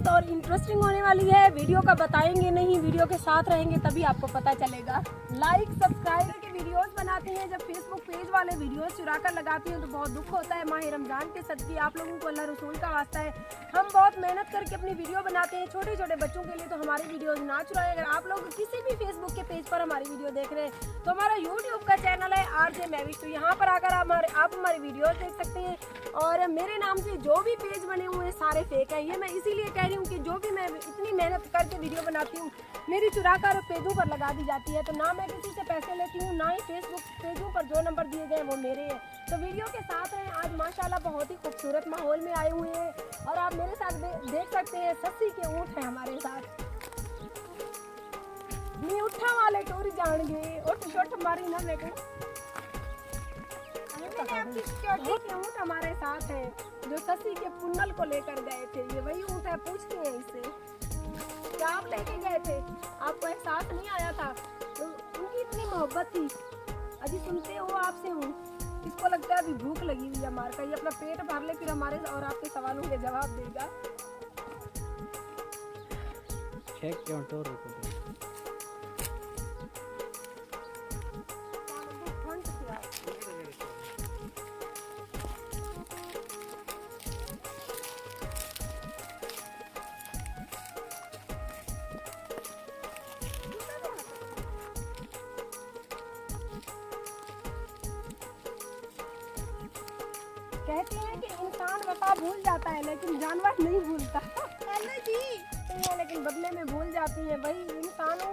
ज़बरदस्त और इंटरेस्टिंग होने वाली है। वीडियो का बताएंगे नहीं, वीडियो के साथ रहेंगे तभी आपको पता चलेगा। लाइक सब्सक्राइब के वीडियोस बनाते हैं, जब फेसबुक पेज वाले वीडियोस चुरा कर लगाते हैं तो बहुत दुख होता है। माह रमज़ान के सदक़े आप लोगों को अल्लाह रसूल का वास्ता है, हम बहुत मेहनत करके अपनी वीडियो बनाते हैं छोटे छोटे बच्चों के लिए, तो हमारी वीडियोस ना चुराएं। अगर आप लोग किसी भी फेसबुक के पेज पर हमारी वीडियो देख रहे हैं तो हमारा यूट्यूब का चैनल है RJ मैविश, तो यहाँ पर आकर आप हमारी वीडियोस देख सकते हैं। और मेरे नाम से जो भी पेज बने हुए हैं सारे फेक हैं। ये मैं इसीलिए कह रही हूँ कि जो भी मैं इतनी मेहनत करके वीडियो बनाती हूँ मेरी चुरा कर पेजों पर लगा दी जाती है, तो ना मैं किसी से पैसे लेती हूँ, ना ही फेसबुक पेजों पर जो नंबर दिए गए वो मेरे हैं। तो वीडियो के साथ रहें। आज माशाल्लाह बहुत ही खूबसूरत माहौल में आए हुए हैं और आप मेरे साथ देख सकते हैं 80 के ऊँट हैं हमारे साथ। नी उठा वाले टूर जाएंगे उठ छोट हमारी ना बेटे के ऊँट हमारे साथ है जो ससी के पुन्नल को लेकर गए थे। ये वही ऊँट है, पूछते हैं इससे क्या आप लेके गए थे, आपको एहसास नहीं आया था? तो उनकी इतनी मोहब्बत थी। अभी सुनते हो आपसे हूँ, इसको लगता है अभी भूख लगी हुई है मार का, ये अपना पेट भर ले फिर हमारे और आपके सवालों के जवाब देगा। क्यों टोर रखो कहते हैं कि इंसान वफा भूल जाता है लेकिन जानवर नहीं भूलता। जी लेकिन बदले में भूल जाती है। वही इंसानों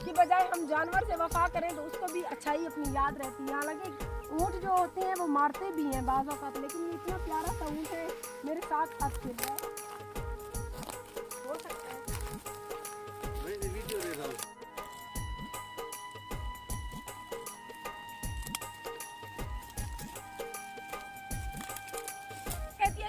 की बजाय हम जानवर से वफा करें तो उसको भी अच्छाई अपनी याद रहती है। हालांकि ऊँट जो होते हैं वो मारते भी हैं बाज़ औक़ात, लेकिन ये इतना प्यारा सा ऊँट है मेरे साथ साथ खेल रहा है। हो सकता है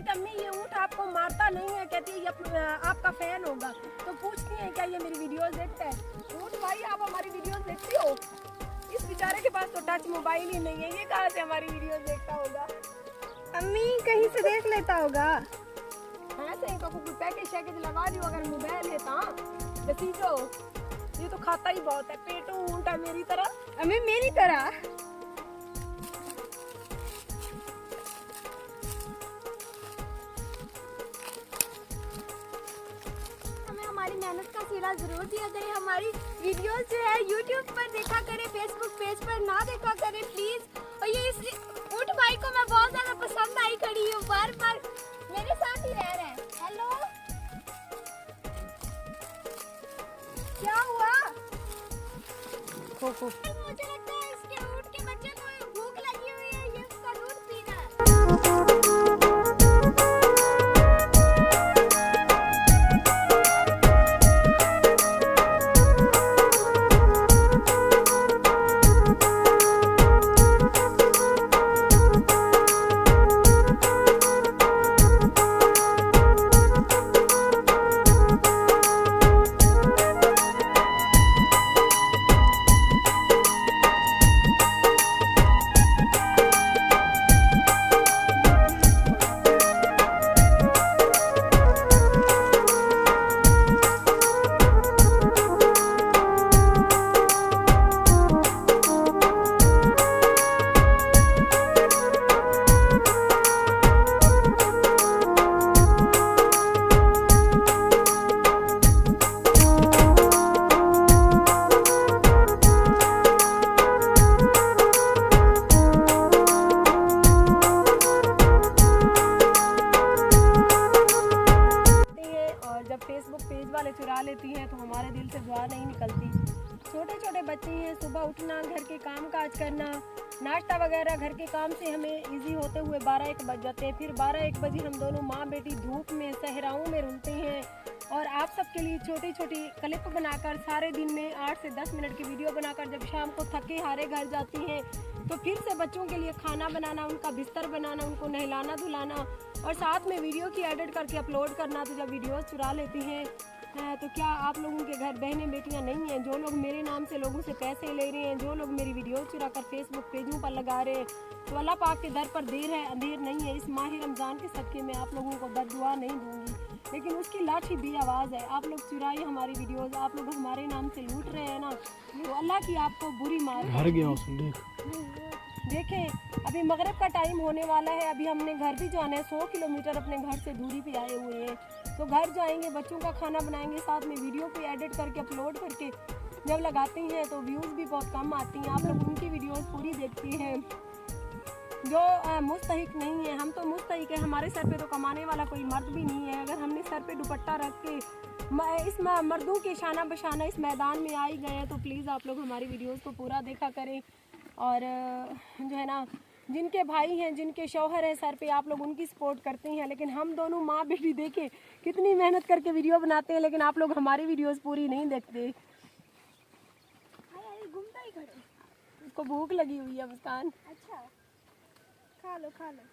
अम्मी ये ऊँट आपको मारता नहीं है, कहती है ये आपका फैन होगा, तो पूछती हैं क्या ये मेरी वीडियोस देखता है? ऊँट भाई आप हमारी वीडियोस देखते हो? इस बेचारे के पास तो टच मोबाइल ही नहीं है, ये कहाँ से हमारी वीडियोस देखता होगा? अम्मी कहीं से देख लेता होगा। ऐसे ही तो कोई पैकेज शैकेज लगा दियो अगर मोबाइल है तो ये तो खाता ही बहुत है, पेटू ऊँट है मेरी तरह। अम्मी मेरी तरह हमारी मेहनत का सिला जरूर दिया करें। हमारी वीडियोस जो है यूट्यूब पर देखा करें, फेसबुक पेज पर ना देखा करें प्लीज। और ये इस ऊँट भाई को मैं बहुत ज्यादा पसंद आई खड़ी हूँ, बार बार मेरे साथ ही रह रहे हैं। हेलो क्या हुआ? मुझे लगता है इसके ऊँट के बच्चे को भूख लगी हुई है, ये उसका दूध पी रहा है। फेसबुक पेज वाले चुरा लेती हैं तो हमारे दिल से दुआ नहीं निकलती। छोटे छोटे बच्चे हैं, सुबह उठना, घर के काम काज करना, नाश्ता वगैरह, घर के काम से हमें इजी होते हुए 12-1 बज जाते हैं। फिर 12-1 बजे हम दोनों माँ बेटी धूप में सहराओं में रुलते हैं और आप सबके लिए छोटी छोटी क्लिप बनाकर सारे दिन में 8 से 10 मिनट की वीडियो बनाकर जब शाम को थके हारे घर जाती हैं तो फिर से बच्चों के लिए खाना बनाना, उनका बिस्तर बनाना, उनको नहलाना धुलाना और साथ में वीडियो की एडिट करके अपलोड करना। तो जब वीडियोस चुरा लेती हैं तो क्या आप लोगों के घर बहनें बेटियां नहीं हैं जो लोग मेरे नाम से लोगों से पैसे ले रहे हैं, जो लोग मेरी वीडियो चुरा कर फेसबुक पेजों पर लगा रहे हैं? तो अल्लाह पाक के दर पर देर है अंधेर नहीं है। इस माह रमज़ान के सदक़े में आप लोगों को बद्दुआ नहीं दूंगी। लेकिन उसकी लाठी बेआवाज़ है। आप लोग चुराइए हमारी वीडियोस, आप लोग हमारे नाम से लूट रहे हैं ना, तो अल्लाह की आपको बुरी मार। घर गया उसमें देख। देखें अभी मगरिब का टाइम होने वाला है, अभी हमने घर भी जाना है। 100 किलोमीटर अपने घर से दूरी पे आए हुए हैं, तो घर जाएंगे, बच्चों का खाना बनाएंगे, साथ में वीडियो पे एडिट करके अपलोड करके जब लगाते हैं तो व्यूज़ भी बहुत कम आती हैं। आप लोग उनकी वीडियोस पूरी देखते हैं जो मुस्तहिक नहीं है। हम तो मुस्तहिक है, हमारे सर पे तो कमाने वाला कोई मर्द भी नहीं है। अगर हमने सर पे दुपट्टा रख के इस मर्दों के शाना बशाना इस मैदान में आ ही गए तो प्लीज़ आप लोग हमारी वीडियोस को पूरा देखा करें। और जो है ना, जिनके भाई हैं, जिनके शौहर हैं सर पे, आप लोग उनकी सपोर्ट करते हैं। लेकिन हम दोनों माँ बेटी देखें कितनी मेहनत करके वीडियो बनाते हैं, लेकिन आप लोग हमारी वीडियोस पूरी नहीं देखते। घूमता ही खड़े। उसको भूख लगी हुई है मुस्कान। अच्छा, खा लो खा लो।